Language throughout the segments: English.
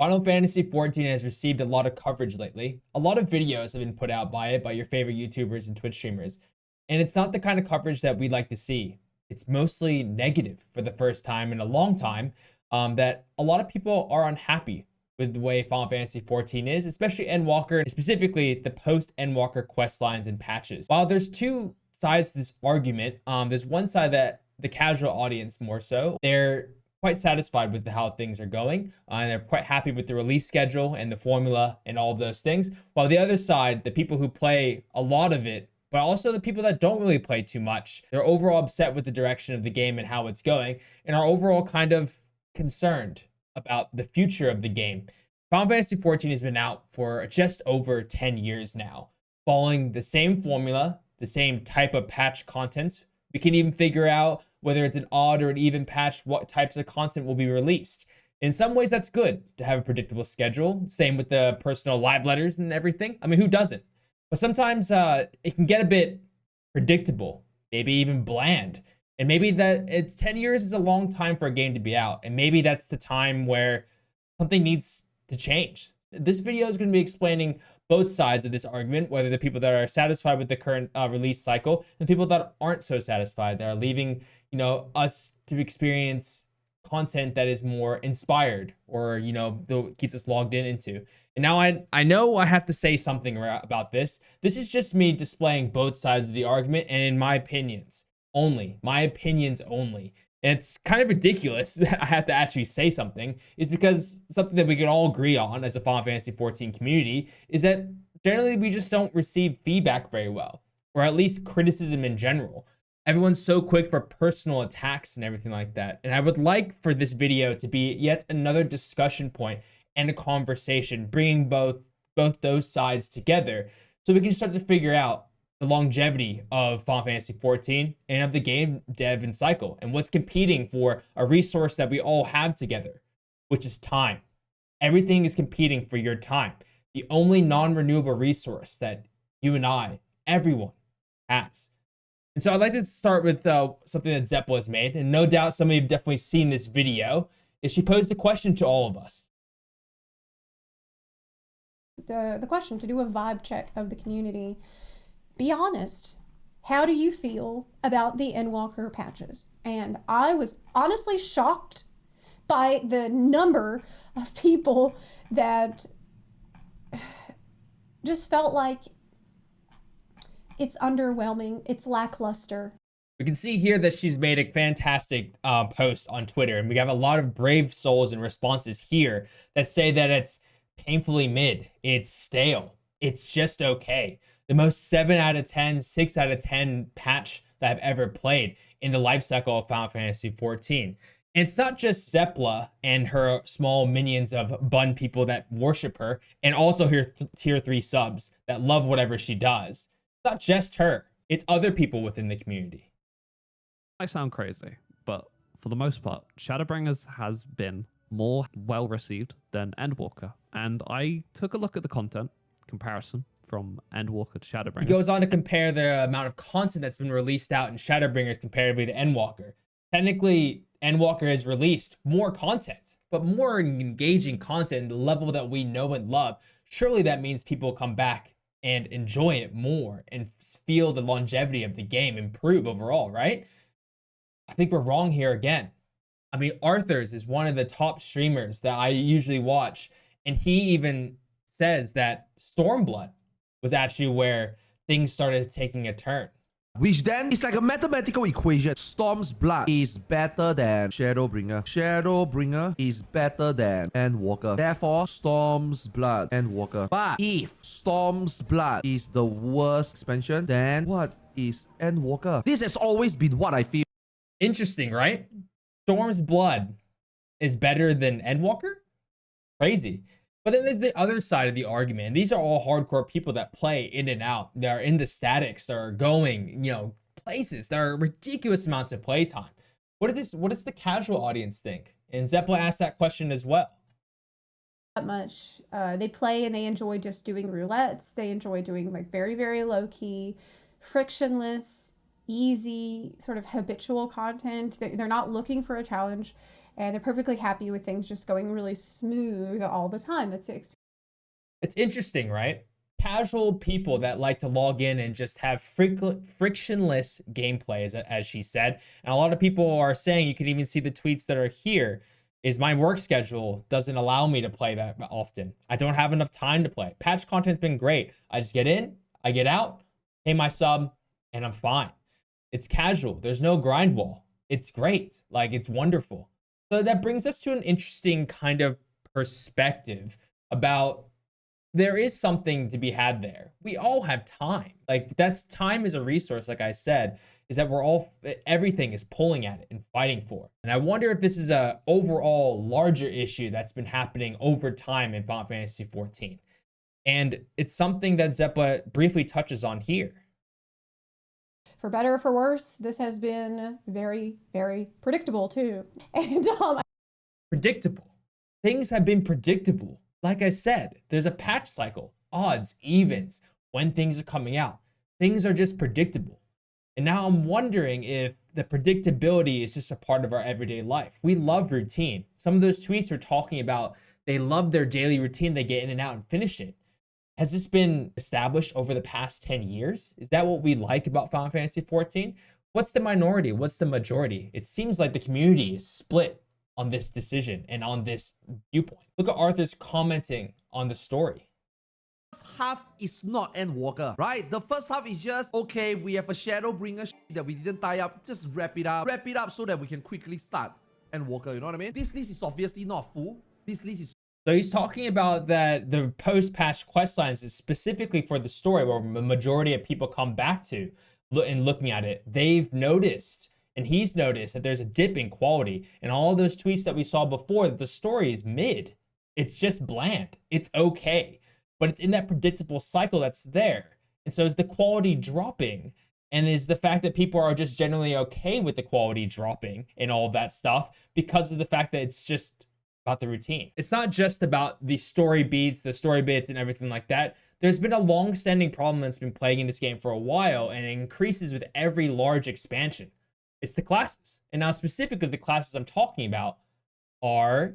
Final Fantasy XIV has received a lot of coverage lately. A lot of videos have been put out by it by your favorite YouTubers and Twitch streamers. And it's not the kind of coverage that we'd like to see. It's mostly negative for the first time in a long time, that a lot of people are unhappy with the way Final Fantasy XIV is, especially Endwalker, and specifically the post-Endwalker quest lines and patches. While there's two sides to this argument, there's one side that the casual audience more so, they're quite satisfied with how things are going. And they're quite happy with the release schedule and the formula and all of those things. While the other side, the people who play a lot of it, but also the people that don't really play too much, they're overall upset with the direction of the game and how it's going, and are overall kind of concerned about the future of the game. Final Fantasy XIV has been out for just over 10 years now, following the same formula, the same type of patch contents. We can even figure out whether it's an odd or an even patch, what types of content will be released. In some ways, that's good to have a predictable schedule. Same with the personal live letters and everything. I mean, who doesn't? But sometimes it can get a bit predictable, maybe even bland. And maybe that it's 10 years is a long time for a game to be out. And maybe that's the time where something needs to change. This video is going to be explaining both sides of this argument, whether the people that are satisfied with the current release cycle and people that aren't so satisfied, that are leaving, us to experience content that is more inspired or, keeps us logged into. And now I know I have to say something about this. This is just me displaying both sides of the argument, and in my opinions only. And it's kind of ridiculous that I have to actually say something, is because something that we can all agree on as a Final Fantasy XIV community is that generally we just don't receive feedback very well, or at least criticism in general. Everyone's so quick for personal attacks and everything like that. And I would like for this video to be yet another discussion point and a conversation, bringing both those sides together so we can start to figure out the longevity of Final Fantasy XIV and of the game dev and cycle, and what's competing for a resource that we all have together, which is time. Everything is competing for your time. The only non-renewable resource that you and everyone has. And so I'd like to start with something that Zeppel has made, and no doubt some of you have definitely seen this video, is she posed a question to all of us. The question, to do a vibe check of the community. Be honest. How do you feel about the Endwalker patches? And I was honestly shocked by the number of people that just felt like it's underwhelming, it's lackluster. We can see here that she's made a fantastic post on Twitter, and we have a lot of brave souls and responses here that say that it's painfully mid, it's stale, it's just okay. The most 7 out of 10, 6 out of 10 patch that I've ever played in the life cycle of Final Fantasy XIV. And it's not just Zeppla and her small minions of bun people that worship her, and also her tier 3 subs that love whatever she does. It's not just her, it's other people within the community. I sound crazy, but for the most part, Shadowbringers has been more well received than Endwalker. And I took a look at the content comparison from Endwalker to Shadowbringers. He goes on to compare the amount of content that's been released out in Shadowbringers comparatively to Endwalker. Technically, Endwalker has released more content, but more engaging content, the level that we know and love. Surely that means people come back and enjoy it more and feel the longevity of the game improve overall, right? I think we're wrong here again. I mean, Arthur's is one of the top streamers that I usually watch, and he even says that Stormblood was actually where things started taking a turn. Which then is like a mathematical equation. Storm's blood is better than Shadowbringer. Shadowbringer is better than Endwalker. Therefore, Storm's blood, Endwalker. But if Storm's blood is the worst expansion, then what is Endwalker? This has always been what I feel. Interesting, right? Storm's blood is better than Endwalker? Crazy. But then there's the other side of the argument. These are all hardcore people that play in and out. They're in the statics. They're going, places. There are ridiculous amounts of playtime. What does the casual audience think? And Zeppla asked that question as well. That much. They play and they enjoy just doing roulettes. They enjoy doing like very, very low key, frictionless, easy, sort of habitual content. They're not looking for a challenge. and they're perfectly happy with things just going really smooth all the time. It's interesting, right? Casual people that like to log in and just have frictionless gameplay, as she said. And a lot of people are saying, you can even see the tweets that are here, is my work schedule doesn't allow me to play that often. I don't have enough time to play. Patch content's been great. I just get in, I get out, pay my sub, and I'm fine. It's casual. There's no grind wall. It's great. Like, it's wonderful. So that brings us to an interesting kind of perspective about there is something to be had there. We all have time. Like, that's time is a resource, like I said, is that everything is pulling at it and fighting for. And I wonder if this is a overall larger issue that's been happening over time in Final Fantasy XIV. And it's something that Zeppa briefly touches on here. For better or for worse, this has been very, very predictable too. And predictable. Things have been predictable. Like I said, there's a patch cycle, odds, evens, when things are coming out. Things are just predictable. And now I'm wondering if the predictability is just a part of our everyday life. We love routine. Some of those tweets are talking about they love their daily routine. They get in and out and finish it. Has this been established over the past 10 years? Is that what we like about Final Fantasy XIV? What's the minority? What's the majority? It seems like the community is split on this decision and on this viewpoint. Look at Arthur's commenting on the story. First half is not Endwalker, right? The first half is just, okay, we have a Shadowbringer that we didn't tie up, just wrap it up so that we can quickly start Endwalker, you know what I mean? This list is obviously not full. This list is... So he's talking about that the post-patch quest lines is specifically for the story where the majority of people come back to and looking at it. They've noticed, and he's noticed, that there's a dip in quality. And all those tweets that we saw before, that the story is mid. It's just bland. It's okay. But it's in that predictable cycle that's there. And so is the quality dropping? And is the fact that people are just generally okay with the quality dropping and all of that stuff because of the fact that it's just about the routine? It's not just about the story beats, the story bits and everything like that. There's been a long-standing problem that's been plaguing this game for a while, and it increases with every large expansion. It's the classes. And now specifically the classes I'm talking about are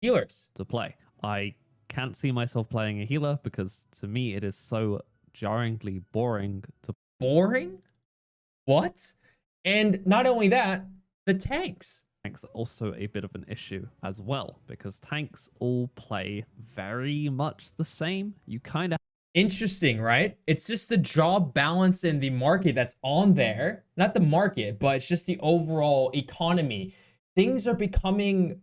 healers. To play. I can't see myself playing a healer because to me it is so jarringly boring to... Boring? What? And not only that, the tanks. Tanks are also a bit of an issue as well, because tanks all play very much the same. You kind of... Interesting, right? It's just the job balance in the market that's on there. Not the market, but it's just the overall economy. Things are becoming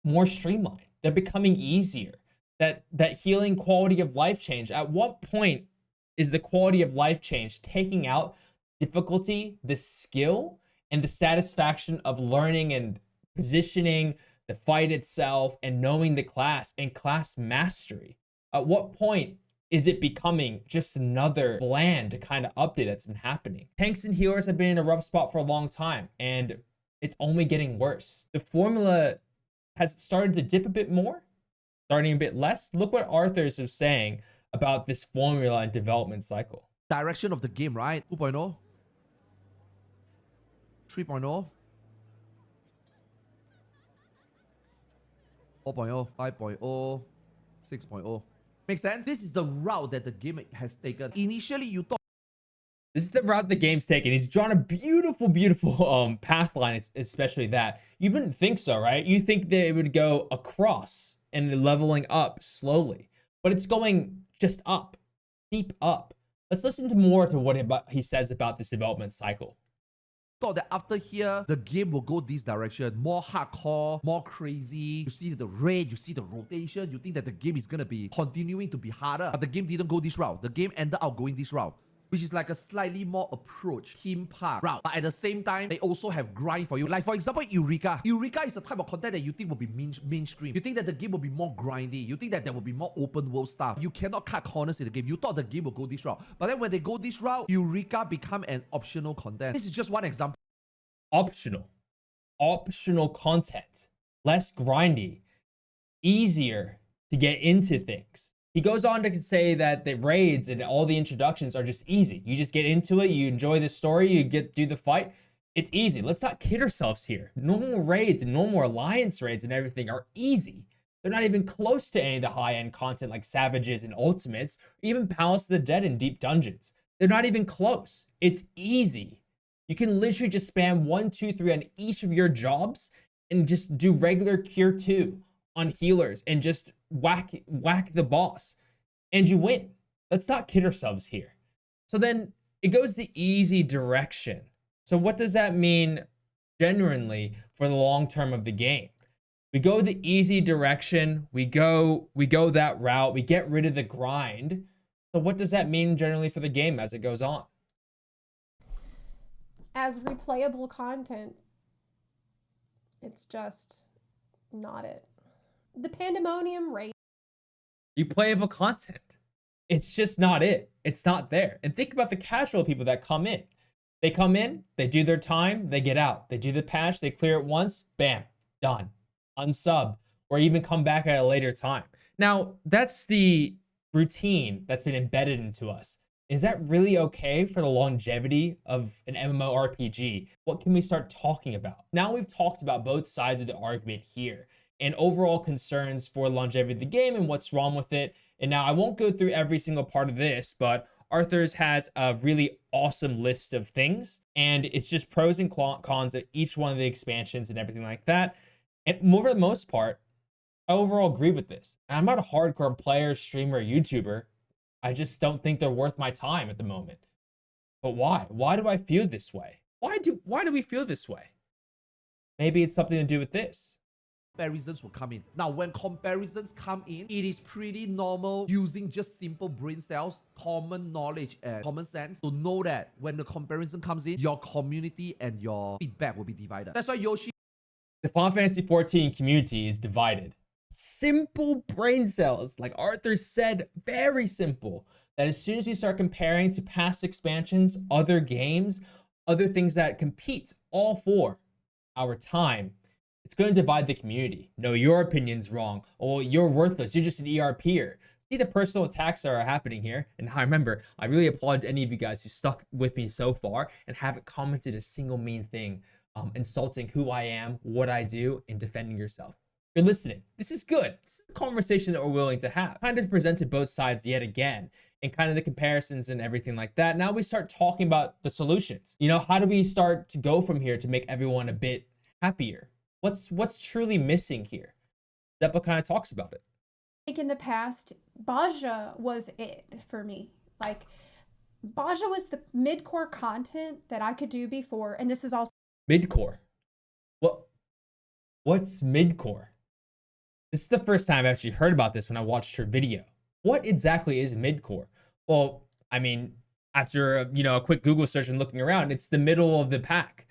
more streamlined. They're becoming easier. That healing quality of life change. At what point is the quality of life change taking out difficulty, the skill, and the satisfaction of learning and positioning, the fight itself, and knowing the class and class mastery? At what point is it becoming just another bland kind of update that's been happening? Tanks and healers have been in a rough spot for a long time, and it's only getting worse. The formula has started to dip a bit more, starting a bit less. Look what Arthur's is saying about this formula and development cycle. Direction of the game, right? 2.0, 3.0, 4.0, 5.0, 6.0. Makes sense? This is the route that the game has taken. Initially, you thought... This is the route the game's taken. He's drawn a beautiful, beautiful path line, especially that. You wouldn't think so, right? You think that it would go across and leveling up slowly, but it's going just up, deep up. Let's listen to more to what he says about this development cycle. Thought that after here, the game will go this direction. More hardcore, more crazy. You see the raid, you see the rotation. You think that the game is going to be continuing to be harder. But the game didn't go this route. The game ended up going this route, which is like a slightly more approach theme park route. But at the same time, they also have grind for you. Like for example, Eureka. Eureka is the type of content that you think will be mainstream. You think that the game will be more grindy. You think that there will be more open world stuff. You cannot cut corners in the game. You thought the game will go this route. But then when they go this route, Eureka become an optional content. This is just one example. Optional content. Less grindy. Easier to get into things. He goes on to say that the raids and all the introductions are just easy. You just get into it, you enjoy the story, you do the fight, It's easy. Let's not kid ourselves here. Normal raids and normal alliance raids and everything are easy. They're not even close to any of the high-end content like Savages and Ultimates, or even Palace of the Dead and Deep Dungeons. They're not even close. It's easy. You can literally just spam 1, 2, 3 on each of your jobs and just do regular Cure 2 on healers and just whack the boss. And you win. Let's not kid ourselves here. So then it goes the easy direction. So what does that mean genuinely for the long term of the game? We go the easy direction. We go that route. We get rid of the grind. So what does that mean generally for the game as it goes on? As replayable content, it's just not it. The pandemonium rate. Replayable content. It's just not it. It's not there. And think about the casual people that come in. They come in, they do their time, they get out. They do the patch, they clear it once, bam, done. Unsub, or even come back at a later time. Now, that's the routine that's been embedded into us. Is that really okay for the longevity of an MMORPG? What can we start talking about? Now we've talked about both sides of the argument here and overall concerns for longevity of the game and what's wrong with it. And now I won't go through every single part of this, but Arthur's has a really awesome list of things, and it's just pros and cons of each one of the expansions and everything like that. And for the most part, I overall agree with this. And I'm not a hardcore player, streamer, YouTuber. I just don't think they're worth my time at the moment. But why? Why do I feel this way? Why do we feel this way? Maybe it's something to do with this. Comparisons will come in. Now, when comparisons come in, it is pretty normal using just simple brain cells, common knowledge, and common sense to know that when the comparison comes in, your community and your feedback will be divided. That's why Yoshi. The Final Fantasy XIV community is divided. Simple brain cells, like Arthur said, very simple. That as soon as we start comparing to past expansions, other games, other things that compete all for our time, it's going to divide the community. No, your opinion's wrong. Oh, you're worthless. You're just an ERPer. See the personal attacks that are happening here. And I remember, I really applaud any of you guys who stuck with me so far and haven't commented a single mean thing, insulting who I am, what I do, and defending yourself. You're listening. This is good. This is a conversation that we're willing to have. Kind of presented both sides yet again and kind of the comparisons and everything like that. Now we start talking about the solutions. You know, how do we start to go from here to make everyone a bit happier? What's truly missing here? Zeppa kind of talks about it. Like in the past, Baja was it for me. Like, Baja was the mid-core content that I could do before, and this is also Mid-core. What's mid-core? This is the first time I've actually heard about this when I watched her video. What exactly is mid-core? Well, I mean, after a quick Google search and looking around, it's the middle of the pack.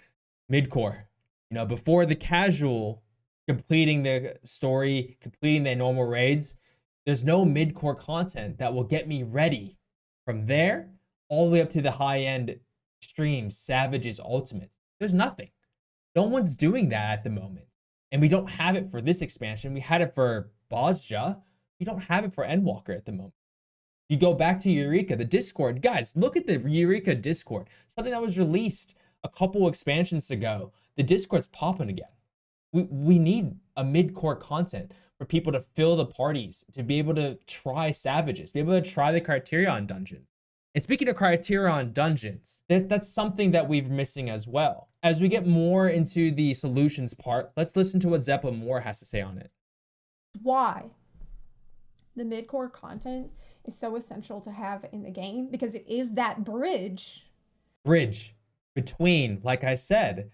Mid-core. You know, before the casual completing the story, completing their normal raids, there's no mid-core content that will get me ready from there all the way up to the high-end streams, Savages, Ultimates. There's nothing. No one's doing that at the moment. And we don't have it for this expansion. We had it for Bozja. We don't have it for Endwalker at the moment. You go back to Eureka, the Discord. Guys, look at the Eureka Discord. Something that was released a couple expansions ago. The Discord's popping again. We need a mid-core content for people to fill the parties, to be able to try Savages, be able to try the Criterion dungeons. And speaking of Criterion dungeons, that's something that we're missing as well. As we get more into the solutions part, let's listen to what Zeppa Moore has to say on it. why the mid-core content is so essential to have in the game, because it is that bridge between, like I said,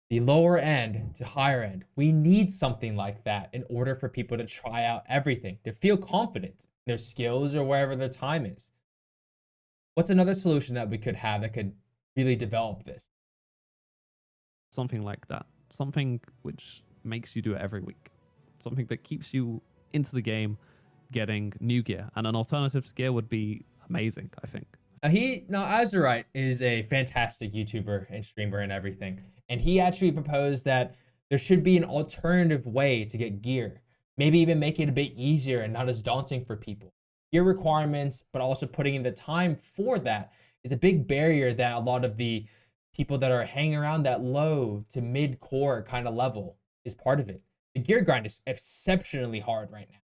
the lower end to higher end. We need something like that in order for people to try out everything, to feel confident in their skills or wherever their time is. What's another solution that we could have that could really develop this? Something like that. Something which makes you do it every week. Something that keeps you into the game, getting new gear. And an alternative gear would be amazing, I think. Now Azurite is a fantastic YouTuber and streamer and everything. And he actually proposed that there should be an alternative way to get gear. Maybe even make it a bit easier and not as daunting for people. Gear requirements, but also putting in the time for that is a big barrier that a lot of the people that are hanging around that low to mid core kind of level is part of it. The gear grind is exceptionally hard right now,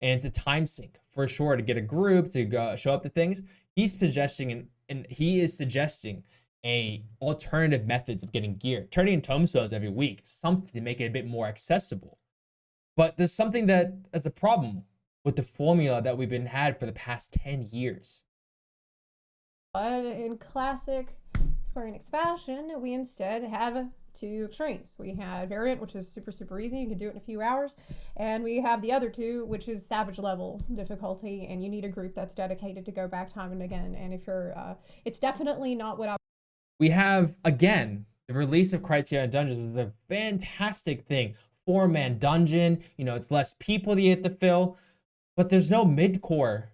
and it's a time sink for sure to get a group to go show up to things. He's suggesting and he is suggesting a alternative methods of getting gear, turning in tombstones every week, something to make it a bit more accessible. But there's something that is a problem with the formula that we've been had for the past 10 years. But in classic Square Enix fashion, we instead have two extremes. We had variant, which is super, super easy. You can do it in a few hours. And we have the other two, which is savage level difficulty. And you need a group that's dedicated to go back time and again. And if you're, it's definitely not what I... We have, again, the release of Criterion Dungeons is a fantastic thing. 4-man dungeon, you know, it's less people that you have to fill, but there's no mid-core,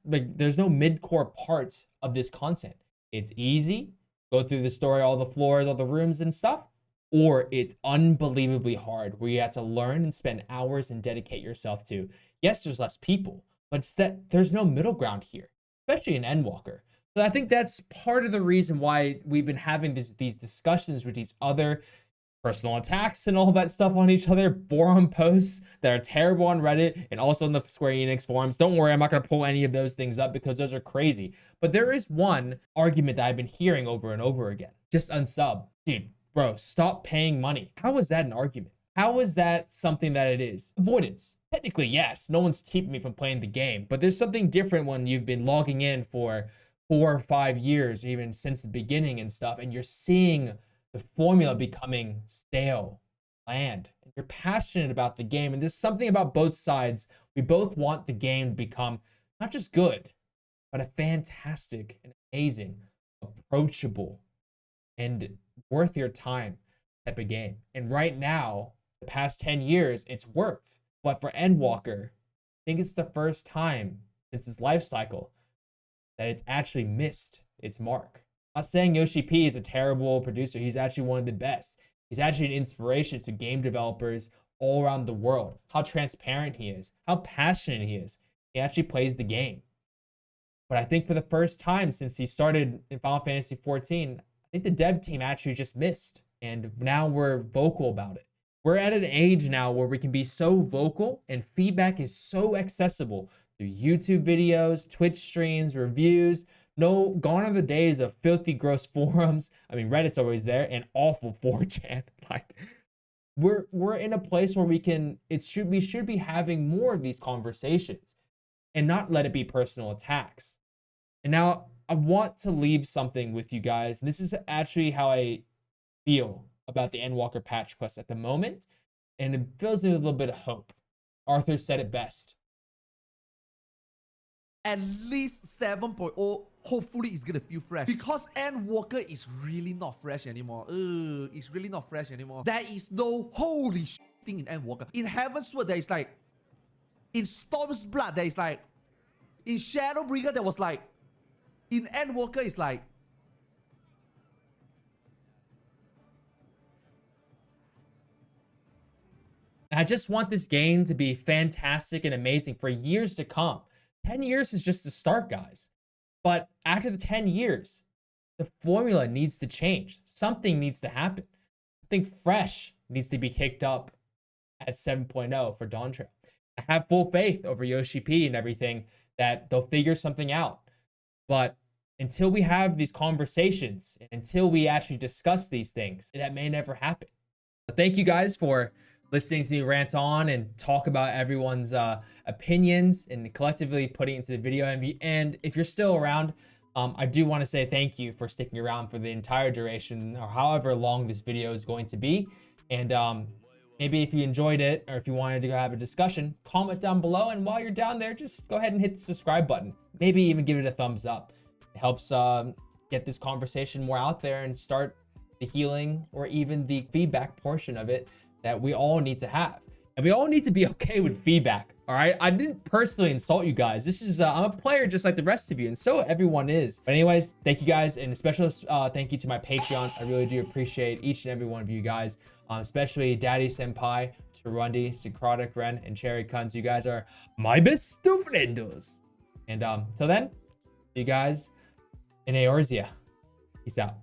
there's no mid-core part of this content. It's easy, go through the story, all the floors, all the rooms and stuff, or it's unbelievably hard where you have to learn and spend hours and dedicate yourself to. Yes, there's less people, but it's that there's no middle ground here, especially in Endwalker. So I think that's part of the reason why we've been having these discussions with these other personal attacks and all that stuff on each other, forum posts that are terrible on Reddit and also in the Square Enix forums. Don't worry, I'm not going to pull any of those things up because those are crazy. But there is one argument that I've been hearing over and over again. Just unsub. Dude, bro, stop paying money. How is that an argument? How is that something that it is? Avoidance. Technically, yes, no one's keeping me from playing the game, but there's something different when you've been logging in for 4 or 5 years, even since the beginning and stuff, and you're seeing the formula becoming stale, bland, and you're passionate about the game. And there's something about both sides. We both want the game to become not just good, but a fantastic and amazing, approachable, and worth your time type of game. And right now, the past 10 years, it's worked. But for Endwalker, I think it's the first time since its life cycle that it's actually missed its mark. I'm not saying Yoshi P is a terrible producer. He's actually one of the best. He's actually an inspiration to game developers all around the world. How transparent he is, how passionate he is. He actually plays the game. But I think for the first time since he started in Final Fantasy XIV, I think the dev team actually just missed. And now we're vocal about it. We're at an age now where we can be so vocal and feedback is so accessible through YouTube videos, Twitch streams, reviews. No, gone are the days of filthy, gross forums. I mean, Reddit's always there, and awful 4chan. Like, we're in a place where we should be having more of these conversations, and not let it be personal attacks. And now I want to leave something with you guys. And this is actually how I feel about the Endwalker patch quest at the moment, and it fills me with a little bit of hope. Arthur said it best. At least 7.0, hopefully it's gonna feel fresh. Because Endwalker is really not fresh anymore. It's really not fresh anymore. There is no holy thing in Endwalker. In Heaven's Sword, there is like... In Storm's Blood, there is like... In Shadowbringer, there was like... In Endwalker, it's like... I just want this game to be fantastic and amazing for years to come. 10 years is just the start, guys. But after the 10 years, the formula needs to change. Something needs to happen. I think fresh needs to be kicked up at 7.0 for Dawn Trail. I have full faith over Yoshi P and everything that they'll figure something out. But until we have these conversations, until we actually discuss these things, that may never happen. But thank you guys for listening to me rant on and talk about everyone's opinions and collectively putting it into the video. And if you're still around, I do want to say thank you for sticking around for the entire duration or however long this video is going to be. And maybe if you enjoyed it or if you wanted to go have a discussion, comment down below. And while you're down there, just go ahead and hit the subscribe button. Maybe even give it a thumbs up. It helps get this conversation more out there and start the healing or even the feedback portion of it that we all need to have. And we all need to be okay with feedback, all right? I didn't personally insult you guys. This is, I'm a player just like the rest of you, and so everyone is. But anyways, thank you guys, and a special thank you to my Patreons. I really do appreciate each and every one of you guys, especially DaddySenpai, Tarundi, Sincrotic, Ren, and CherryKuns. You guys are my Besto Friendos. And till then, see you guys in Eorzea. Peace out.